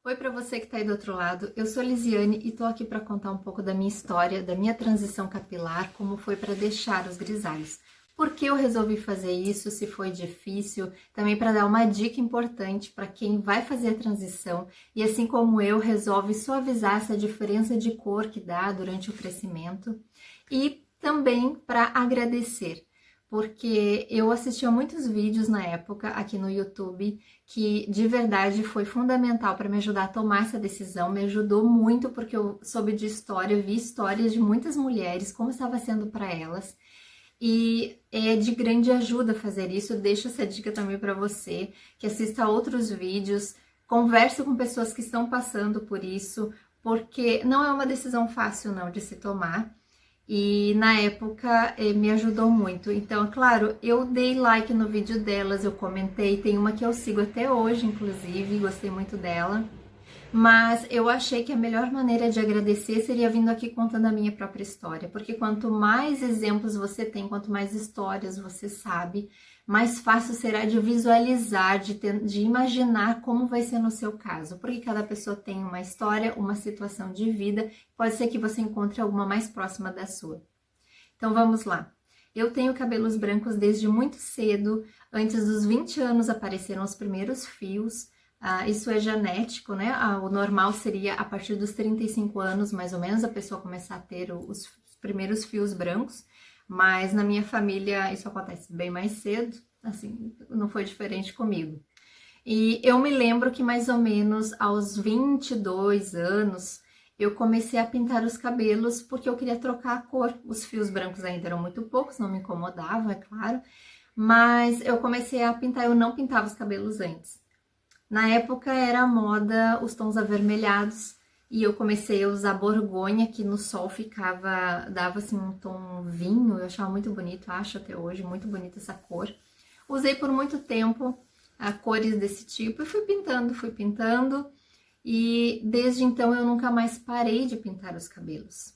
Oi para você que está aí do outro lado, eu sou Lisiane e estou aqui para contar um pouco da minha história, da minha transição capilar, como foi para deixar os grisalhos. Por que eu resolvi fazer isso, se foi difícil, também para dar uma dica importante para quem vai fazer a transição e assim como eu, resolve suavizar essa diferença de cor que dá durante o crescimento e também para agradecer. Porque eu assistia muitos vídeos na época aqui no YouTube que de verdade foi fundamental para me ajudar a tomar essa decisão, me ajudou muito porque eu soube de história, vi histórias de muitas mulheres, como estava sendo para elas, e é de grande ajuda fazer isso. Deixo essa dica também para você, que assista a outros vídeos, converse com pessoas que estão passando por isso, porque não é uma decisão fácil não de se tomar. E na época me ajudou muito. Então, claro, eu dei like no vídeo delas, eu comentei, tem uma que eu sigo até hoje, inclusive, gostei muito dela. Mas eu achei que a melhor maneira de agradecer seria vindo aqui contando a minha própria história, porque quanto mais exemplos você tem, quanto mais histórias você sabe, mais fácil será de visualizar, de imaginar como vai ser no seu caso, porque cada pessoa tem uma história, uma situação de vida, pode ser que você encontre alguma mais próxima da sua. Então vamos lá. Eu tenho cabelos brancos desde muito cedo, antes dos 20 anos apareceram os primeiros fios. Isso é genético, né? O normal seria a partir dos 35 anos, mais ou menos, a pessoa começar a ter os primeiros fios brancos, mas na minha família isso acontece bem mais cedo, assim, não foi diferente comigo. E eu me lembro que mais ou menos aos 22 anos eu comecei a pintar os cabelos porque eu queria trocar a cor. Os fios brancos ainda eram muito poucos, não me incomodavam, é claro, mas eu comecei a pintar, eu não pintava os cabelos antes. Na época era moda os tons avermelhados e eu comecei a usar borgonha, que no sol dava assim um tom vinho, eu achava muito bonito, acho até hoje muito bonita essa cor. Usei por muito tempo cores desse tipo e fui pintando e desde então eu nunca mais parei de pintar os cabelos.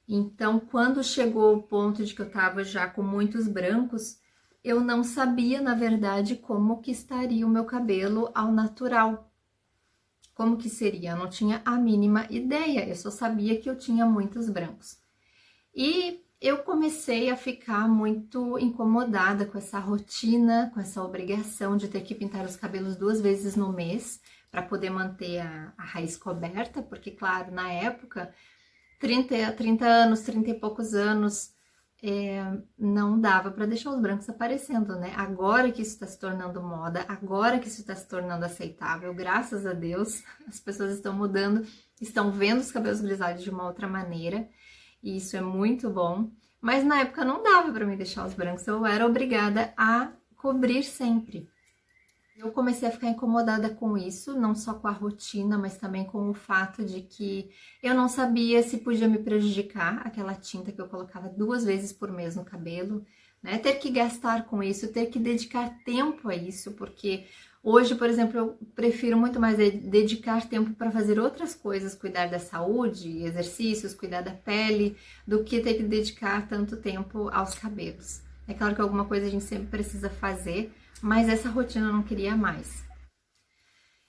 Então, quando chegou o ponto de que eu tava já com muitos brancos, eu não sabia, na verdade, como que estaria o meu cabelo ao natural. Como que seria? Eu não tinha a mínima ideia, eu só sabia que eu tinha muitos brancos. E eu comecei a ficar muito incomodada com essa rotina, com essa obrigação de ter que pintar os cabelos 2 vezes no mês, para poder manter a raiz coberta, porque, claro, na época, 30 anos, 30 e poucos anos, não dava para deixar os brancos aparecendo, né? Agora que isso está se tornando moda, agora que isso está se tornando aceitável, graças a Deus, as pessoas estão mudando, estão vendo os cabelos grisalhos de uma outra maneira, e isso é muito bom. Mas na época não dava para me deixar os brancos, eu era obrigada a cobrir sempre. Eu comecei a ficar incomodada com isso, não só com a rotina, mas também com o fato de que eu não sabia se podia me prejudicar, aquela tinta que eu colocava 2 vezes por mês no cabelo, né? Ter que gastar com isso, ter que dedicar tempo a isso, porque hoje, por exemplo, eu prefiro muito mais dedicar tempo para fazer outras coisas, cuidar da saúde, exercícios, cuidar da pele, do que ter que dedicar tanto tempo aos cabelos. É claro que alguma coisa a gente sempre precisa fazer, mas essa rotina eu não queria mais.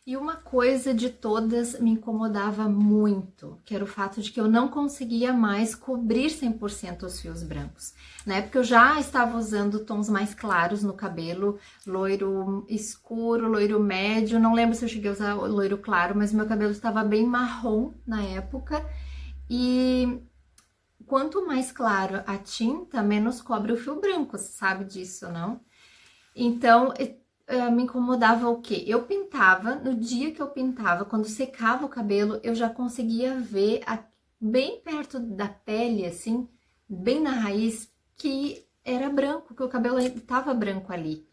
E uma coisa de todas me incomodava muito, que era o fato de que eu não conseguia mais cobrir 100% os fios brancos. Na época eu já estava usando tons mais claros no cabelo, loiro escuro, loiro médio, não lembro se eu cheguei a usar loiro claro, mas meu cabelo estava bem marrom na época. E quanto mais claro a tinta, menos cobre o fio branco, você sabe disso, não? Então, me incomodava o quê? Eu pintava, no dia que eu pintava, quando secava o cabelo, eu já conseguia ver bem perto da pele, assim, bem na raiz, que era branco, que o cabelo estava branco ali.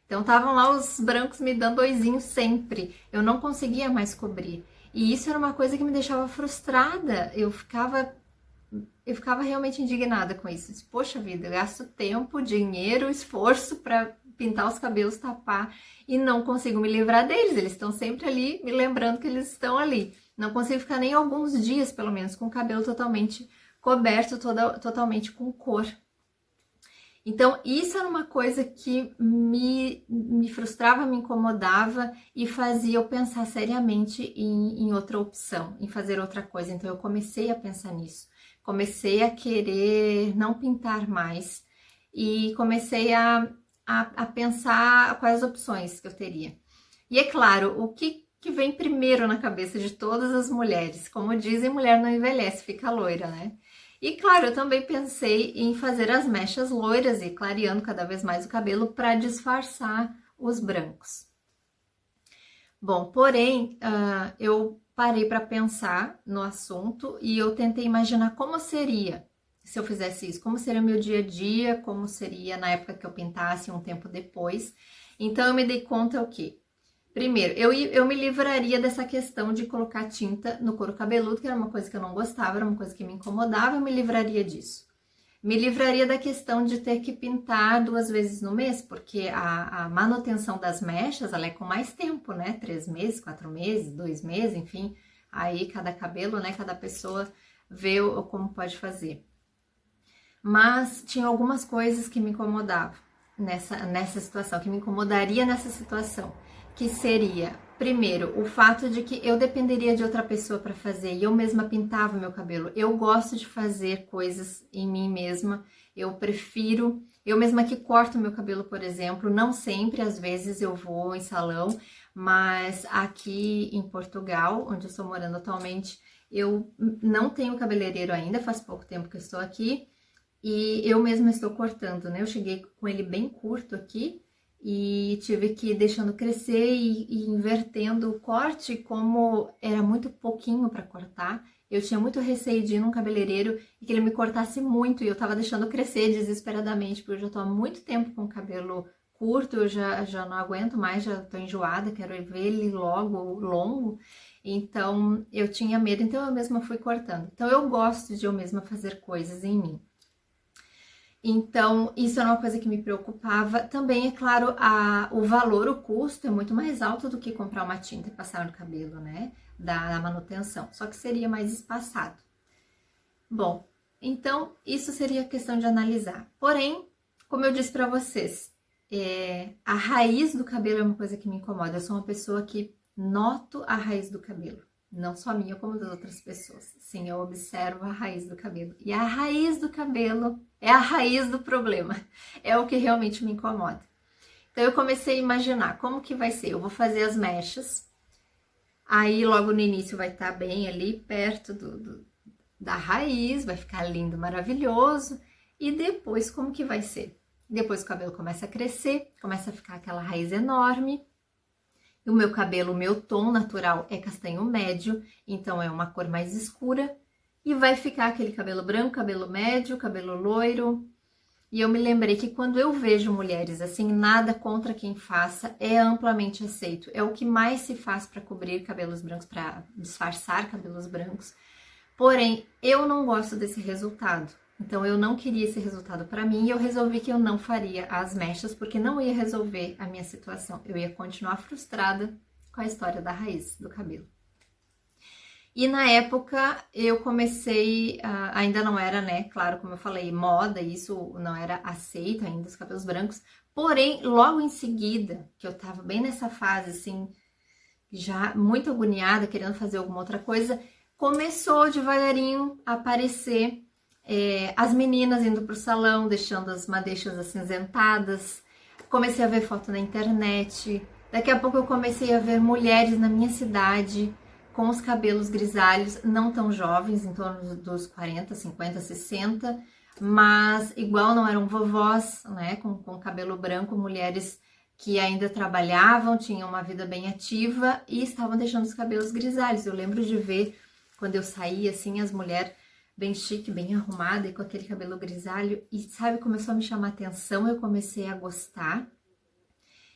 Então, estavam lá os brancos me dando oizinho sempre. Eu não conseguia mais cobrir. E isso era uma coisa que me deixava frustrada. Eu ficava realmente indignada com isso. Disse, poxa vida, eu gasto tempo, dinheiro, esforço para pintar os cabelos, tapar e não consigo me livrar deles. Eles estão sempre ali, me lembrando que eles estão ali. Não consigo ficar nem alguns dias, pelo menos, com o cabelo totalmente coberto, totalmente com cor. Então, isso era uma coisa que me frustrava, me incomodava e fazia eu pensar seriamente em outra opção, em fazer outra coisa. Então, eu comecei a pensar nisso. Comecei a querer não pintar mais e comecei a pensar quais opções que eu teria. E é claro, o que vem primeiro na cabeça de todas as mulheres? Como dizem, mulher não envelhece, fica loira, né? E claro, eu também pensei em fazer as mechas loiras e clareando cada vez mais o cabelo para disfarçar os brancos. Bom, porém, eu parei para pensar no assunto e eu tentei imaginar como seria se eu fizesse isso, como seria o meu dia a dia, como seria na época que eu pintasse um tempo depois. Então eu me dei conta o quê? Primeiro, eu me livraria dessa questão de colocar tinta no couro cabeludo, que era uma coisa que eu não gostava, era uma coisa que me incomodava, eu me livraria disso. Me livraria da questão de ter que pintar 2 vezes no mês, porque a manutenção das mechas, ela é com mais tempo, né? 3 meses, 4 meses, 2 meses, enfim. Aí cada cabelo, né? Cada pessoa vê como pode fazer. Mas tinha algumas coisas que me incomodavam nessa situação, que me incomodaria nessa situação, que seria, primeiro, o fato de que eu dependeria de outra pessoa para fazer e eu mesma pintava o meu cabelo. Eu gosto de fazer coisas em mim mesma, eu prefiro, eu mesma que corto o meu cabelo, por exemplo, não sempre, às vezes eu vou em salão, mas aqui em Portugal, onde eu estou morando atualmente, eu não tenho cabeleireiro ainda, faz pouco tempo que eu estou aqui, e eu mesma estou cortando, né? Eu cheguei com ele bem curto aqui e tive que ir deixando crescer e invertendo o corte, como era muito pouquinho para cortar. Eu tinha muito receio de ir num cabeleireiro e que ele me cortasse muito e eu tava deixando crescer desesperadamente, porque eu já tô há muito tempo com o cabelo curto, eu já não aguento mais, já tô enjoada, quero ver ele logo longo. Então eu tinha medo, então eu mesma fui cortando. Então eu gosto de eu mesma fazer coisas em mim. Então, isso era uma coisa que me preocupava. Também, é claro, o valor, o custo é muito mais alto do que comprar uma tinta e passar no cabelo, né? Da manutenção. Só que seria mais espaçado. Bom, então, isso seria questão de analisar. Porém, como eu disse para vocês, a raiz do cabelo é uma coisa que me incomoda. Eu sou uma pessoa que noto a raiz do cabelo. Não só a minha, como das outras pessoas. Sim, eu observo a raiz do cabelo. E a raiz do cabelo é a raiz do problema. É o que realmente me incomoda. Então, eu comecei a imaginar como que vai ser. Eu vou fazer as mechas. Aí, logo no início, vai estar bem ali, perto da raiz. Vai ficar lindo, maravilhoso. E depois, como que vai ser? Depois o cabelo começa a crescer, começa a ficar aquela raiz enorme. O meu cabelo, o meu tom natural é castanho médio, então é uma cor mais escura. E vai ficar aquele cabelo branco, cabelo médio, cabelo loiro. E eu me lembrei que quando eu vejo mulheres assim, nada contra quem faça, é amplamente aceito. É o que mais se faz para cobrir cabelos brancos, para disfarçar cabelos brancos. Porém, eu não gosto desse resultado. Então, eu não queria esse resultado para mim e eu resolvi que eu não faria as mechas, porque não ia resolver a minha situação. Eu ia continuar frustrada com a história da raiz do cabelo. E na época, eu comecei, ainda não era, né, claro, como eu falei, moda, isso não era aceito ainda, os cabelos brancos. Porém, logo em seguida, que eu tava bem nessa fase, assim, já muito agoniada, querendo fazer alguma outra coisa, começou devagarinho a aparecer as meninas indo pro salão, deixando as madeixas acinzentadas. Comecei a ver foto na internet. Daqui a pouco eu comecei a ver mulheres na minha cidade com os cabelos grisalhos, não tão jovens, em torno dos 40, 50, 60, mas igual não eram vovós, né, com cabelo branco, mulheres que ainda trabalhavam, tinham uma vida bem ativa e estavam deixando os cabelos grisalhos. Eu lembro de ver, quando eu saía, assim, as mulheres bem chique, bem arrumada e com aquele cabelo grisalho. E sabe, começou a me chamar a atenção, eu comecei a gostar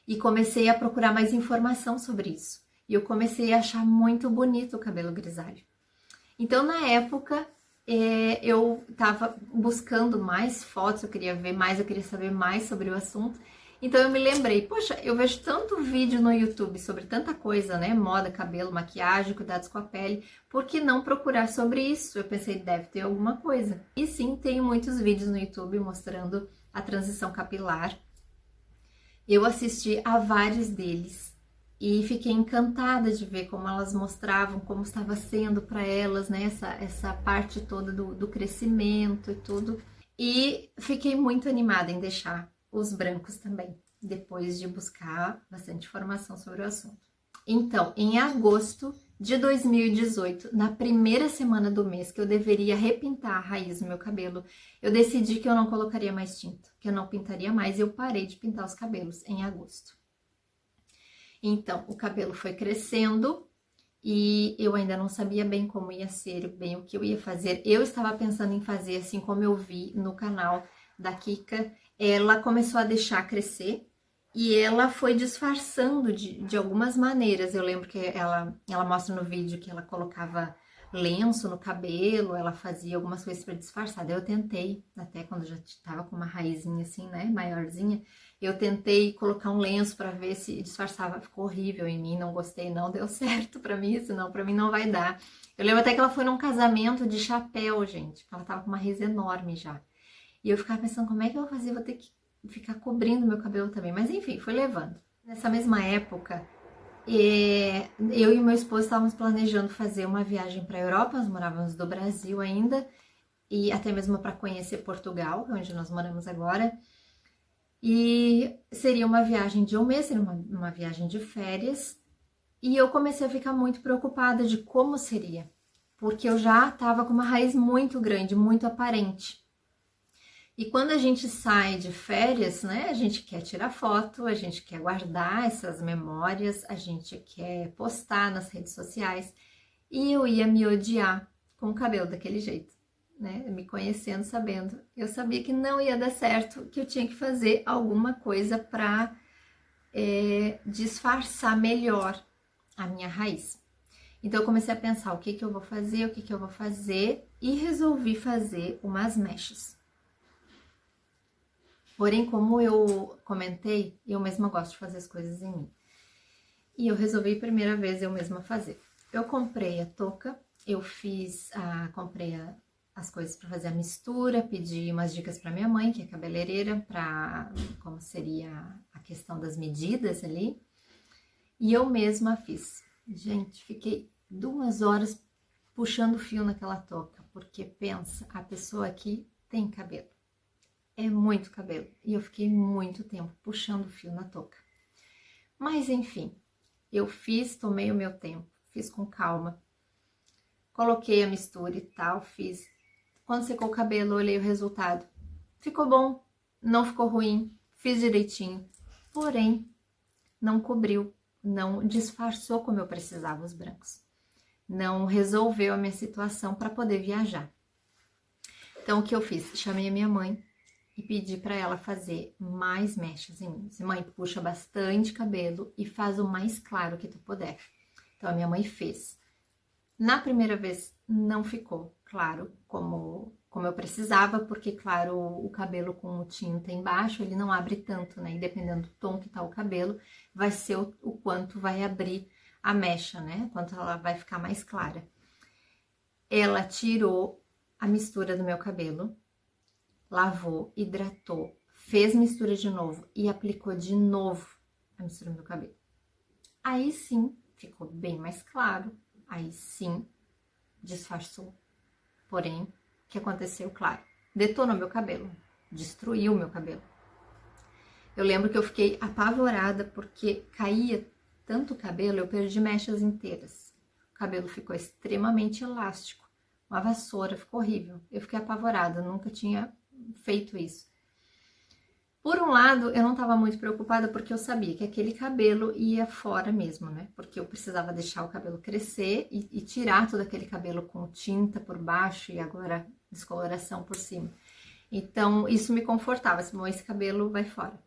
e comecei a procurar mais informação sobre isso. E eu comecei a achar muito bonito o cabelo grisalho. Então, na época, eu estava buscando mais fotos, eu queria ver mais, eu queria saber mais sobre o assunto. Então eu me lembrei, poxa, eu vejo tanto vídeo no YouTube sobre tanta coisa, né? Moda, cabelo, maquiagem, cuidados com a pele. Por que não procurar sobre isso? Eu pensei, deve ter alguma coisa. E sim, tem muitos vídeos no YouTube mostrando a transição capilar. Eu assisti a vários deles e fiquei encantada de ver como elas mostravam, como estava sendo para elas, né, essa parte toda do crescimento e tudo. E fiquei muito animada em deixar os brancos também, depois de buscar bastante informação sobre o assunto. Então, em agosto de 2018, na primeira semana do mês que eu deveria repintar a raiz do meu cabelo, eu decidi que eu não colocaria mais tinta, que eu não pintaria mais, e eu parei de pintar os cabelos em agosto. Então, o cabelo foi crescendo e eu ainda não sabia bem como ia ser, bem o que eu ia fazer. Eu estava pensando em fazer assim como eu vi no canal da Kika. Ela começou a deixar crescer e ela foi disfarçando de algumas maneiras. Eu lembro que ela mostra no vídeo que ela colocava lenço no cabelo, ela fazia algumas coisas para disfarçar. Daí eu tentei, até quando já estava com uma raizinha assim, né, maiorzinha, eu tentei colocar um lenço para ver se disfarçava. Ficou horrível em mim, não gostei, não deu certo para mim, senão para mim não vai dar. Eu lembro até que ela foi num casamento de chapéu, gente, ela tava com uma raiz enorme já. E eu ficava pensando, como é que eu vou fazer? Vou ter que ficar cobrindo meu cabelo também. Mas enfim, fui levando. Nessa mesma época, eu e meu esposo estávamos planejando fazer uma viagem para a Europa, nós morávamos do Brasil ainda, e até mesmo para conhecer Portugal, onde nós moramos agora. E seria uma viagem de um mês, seria uma viagem de férias, e eu comecei a ficar muito preocupada de como seria, porque eu já estava com uma raiz muito grande, muito aparente. E quando a gente sai de férias, né, a gente quer tirar foto, a gente quer guardar essas memórias, a gente quer postar nas redes sociais. E eu ia me odiar com o cabelo daquele jeito, né, me conhecendo, sabendo. Eu sabia que não ia dar certo, que eu tinha que fazer alguma coisa para disfarçar melhor a minha raiz. Então eu comecei a pensar o que que eu vou fazer, e resolvi fazer umas mechas. Porém, como eu comentei, eu mesma gosto de fazer as coisas em mim. E eu resolvi, primeira vez, eu mesma fazer. Eu comprei a touca, comprei as coisas para fazer a mistura, pedi umas dicas para minha mãe, que é cabeleireira, para como seria a questão das medidas ali. E eu mesma fiz. Gente, fiquei 2 horas puxando fio naquela touca, porque pensa, a pessoa aqui tem cabelo. É muito cabelo. E eu fiquei muito tempo puxando fio na touca. Mas enfim, eu fiz, tomei o meu tempo, fiz com calma. Coloquei a mistura e tal, fiz. Quando secou o cabelo, eu olhei o resultado. Ficou bom, não ficou ruim, fiz direitinho. Porém, não cobriu, não disfarçou como eu precisava os brancos. Não resolveu a minha situação para poder viajar. Então, o que eu fiz? Chamei a minha mãe e pedi para ela fazer mais mechas em mim. Mãe, puxa bastante cabelo e faz o mais claro que tu puder. Então, a minha mãe fez. Na primeira vez, não ficou claro como eu precisava, porque, claro, o cabelo com tinta embaixo, ele não abre tanto, né? E dependendo do tom que tá o cabelo, vai ser o quanto vai abrir a mecha, né? Quanto ela vai ficar mais clara. Ela tirou a mistura do meu cabelo, lavou, hidratou, fez mistura de novo e aplicou de novo a mistura no meu cabelo. Aí sim, ficou bem mais claro, aí sim, disfarçou. Porém, o que aconteceu, claro, detonou meu cabelo, destruiu meu cabelo. Eu lembro que eu fiquei apavorada porque caía tanto cabelo, eu perdi mechas inteiras. O cabelo ficou extremamente elástico, uma vassoura, ficou horrível. Eu fiquei apavorada, nunca tinha feito isso. Por um lado, eu não estava muito preocupada porque eu sabia que aquele cabelo ia fora mesmo, né? Porque eu precisava deixar o cabelo crescer e tirar todo aquele cabelo com tinta por baixo e agora descoloração por cima. Então, isso me confortava, assim, esse cabelo vai fora.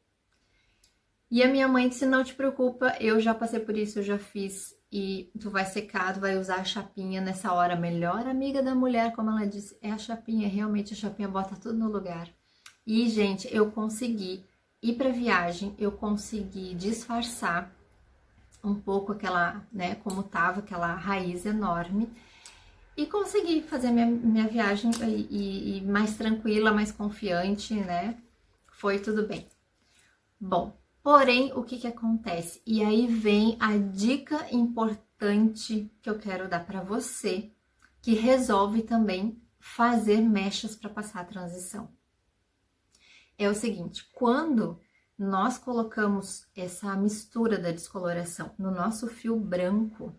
E a minha mãe disse, não te preocupa, eu já passei por isso, eu já fiz, e tu vai secar, tu vai usar a chapinha nessa hora. A melhor amiga da mulher, como ela disse, é a chapinha, realmente a chapinha bota tudo no lugar. E, gente, eu consegui ir pra viagem, eu consegui disfarçar um pouco aquela, né, como tava aquela raiz enorme, e consegui fazer minha viagem e mais tranquila, mais confiante, né? foi tudo bem. Bom, porém, o que acontece? E aí vem a dica importante que eu quero dar para você, que resolve também fazer mechas para passar a transição. É o seguinte, quando nós colocamos essa mistura da descoloração no nosso fio branco,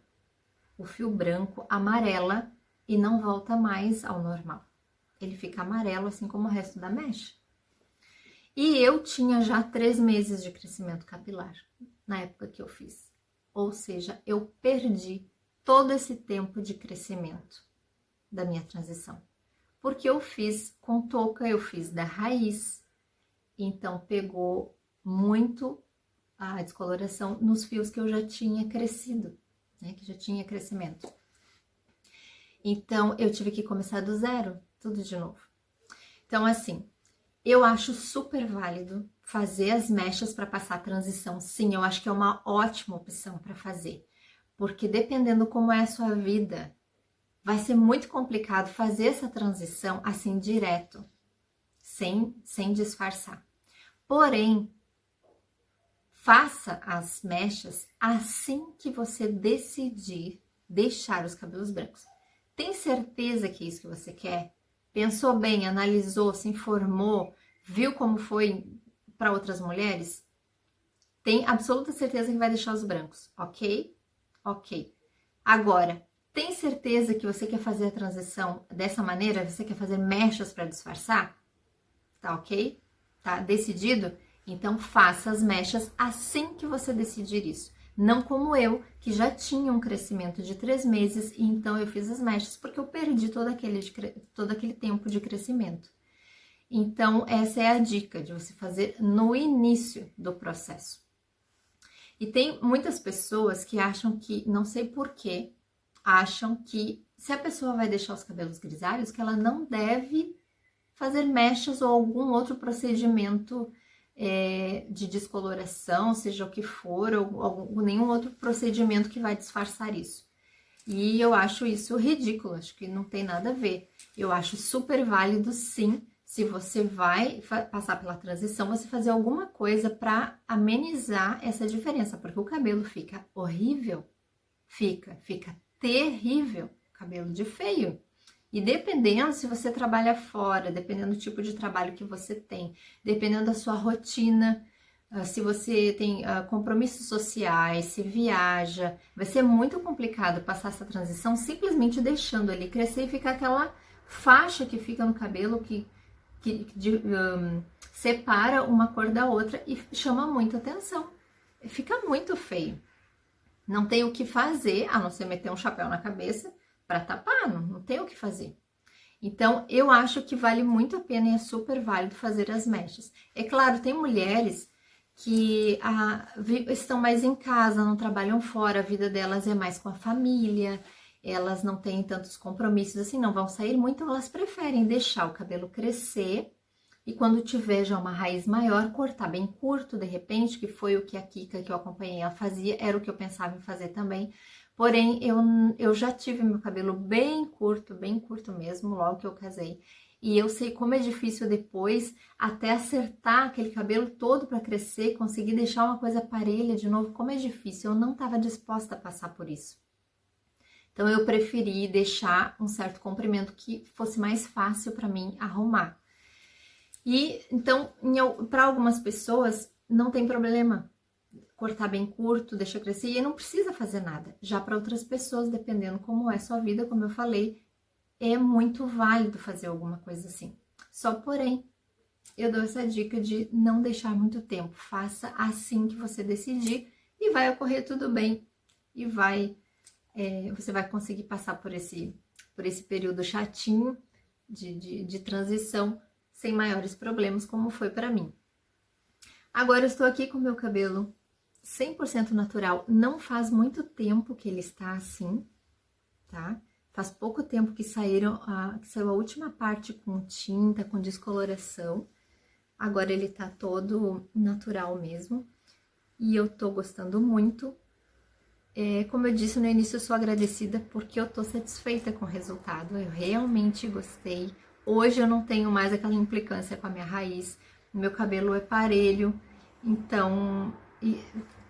o fio branco amarela e não volta mais ao normal. Ele fica amarelo, assim como o resto da mecha. E eu tinha já 3 meses de crescimento capilar na época que eu fiz. Ou seja, eu perdi todo esse tempo de crescimento da minha transição. Porque eu fiz com touca, eu fiz da raiz. Então, pegou muito a descoloração nos fios que eu já tinha crescido, né? Que já tinha crescimento. Então, eu tive que começar do zero, tudo de novo. Então, assim, eu acho super válido fazer as mechas para passar a transição. Sim, eu acho que é uma ótima opção para fazer. Porque dependendo como é a sua vida, vai ser muito complicado fazer essa transição assim direto, sem disfarçar. Porém, faça as mechas assim que você decidir deixar os cabelos brancos. Tem certeza que é isso que você quer? Pensou bem, analisou, se informou, viu como foi para outras mulheres? Tem absoluta certeza que vai deixar os brancos, ok? Ok. Agora, tem certeza que você quer fazer a transição dessa maneira? Você quer fazer mechas para disfarçar? Tá ok? Tá decidido? Então, faça as mechas assim que você decidir isso. Não como eu, que já tinha um crescimento de 3 meses, e então eu fiz as mechas porque eu perdi todo aquele tempo de crescimento. Então, essa é a dica de você fazer no início do processo. E tem muitas pessoas que acham que, não sei porquê, acham que se a pessoa vai deixar os cabelos grisalhos, que ela não deve fazer mechas ou algum outro procedimento de descoloração, seja o que for, ou nenhum outro procedimento que vai disfarçar isso. E eu acho isso ridículo, acho que não tem nada a ver. Eu acho super válido, sim, se você vai passar pela transição, você fazer alguma coisa para amenizar essa diferença, porque o cabelo fica horrível, fica terrível, cabelo de feio. E dependendo se você trabalha fora, dependendo do tipo de trabalho que você tem, dependendo da sua rotina, se você tem compromissos sociais, se viaja, vai ser muito complicado passar essa transição simplesmente deixando ele crescer e ficar aquela faixa que fica no cabelo que separa uma cor da outra e chama muita atenção. Fica muito feio. Não tem o que fazer, a não ser meter um chapéu na cabeça para tapar, não tem o que fazer. Então, eu acho que vale muito a pena e é super válido fazer as mechas. É claro, tem mulheres que estão mais em casa, não trabalham fora, a vida delas é mais com a família, elas não têm tantos compromissos assim, não vão sair muito, elas preferem deixar o cabelo crescer e quando tiver já uma raiz maior, cortar bem curto, de repente, que foi o que a Kika, que eu acompanhei, ela fazia, era o que eu pensava em fazer também. Porém, eu já tive meu cabelo bem curto mesmo, logo que eu casei. E eu sei como é difícil depois, até acertar aquele cabelo todo para crescer, conseguir deixar uma coisa parelha de novo, como é difícil. Eu não estava disposta a passar por isso. Então, eu preferi deixar um certo comprimento que fosse mais fácil para mim arrumar. E, então, para algumas pessoas, não tem problema cortar bem curto, deixa crescer e não precisa fazer nada. Já para outras pessoas, dependendo como é sua vida, como eu falei, é muito válido fazer alguma coisa assim. Só porém, eu dou essa dica de não deixar muito tempo. Faça assim que você decidir e vai ocorrer tudo bem. E você vai conseguir passar por esse período chatinho de transição sem maiores problemas, como foi para mim. Agora eu estou aqui com o meu cabelo 100% natural, não faz muito tempo que ele está assim, tá? Faz pouco tempo que saiu a última parte com tinta, com descoloração. Agora ele tá todo natural mesmo. E eu tô gostando muito. Como eu disse no início, eu sou agradecida porque eu tô satisfeita com o resultado. Eu realmente gostei. Hoje eu não tenho mais aquela implicância com a minha raiz. meu cabelo é parelho, então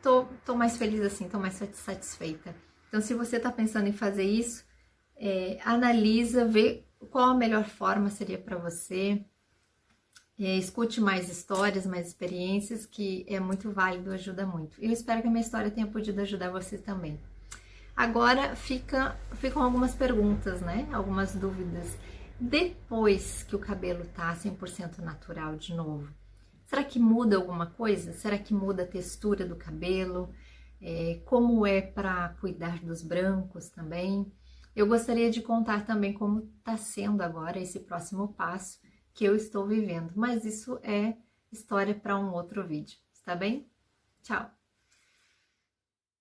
tô mais feliz assim, tô mais satisfeita. Então, se você tá pensando em fazer isso, analisa, vê qual a melhor forma seria para você. Escute mais histórias, mais experiências, que é muito válido, ajuda muito. Eu espero que a minha história tenha podido ajudar você também. Agora ficam algumas perguntas, né? Algumas dúvidas. Depois que o cabelo tá 100% natural de novo, será que muda alguma coisa? Será que muda a textura do cabelo? Como é para cuidar dos brancos também? Eu gostaria de contar também como está sendo agora esse próximo passo que eu estou vivendo, mas isso é história para um outro vídeo, tá bem? Tchau!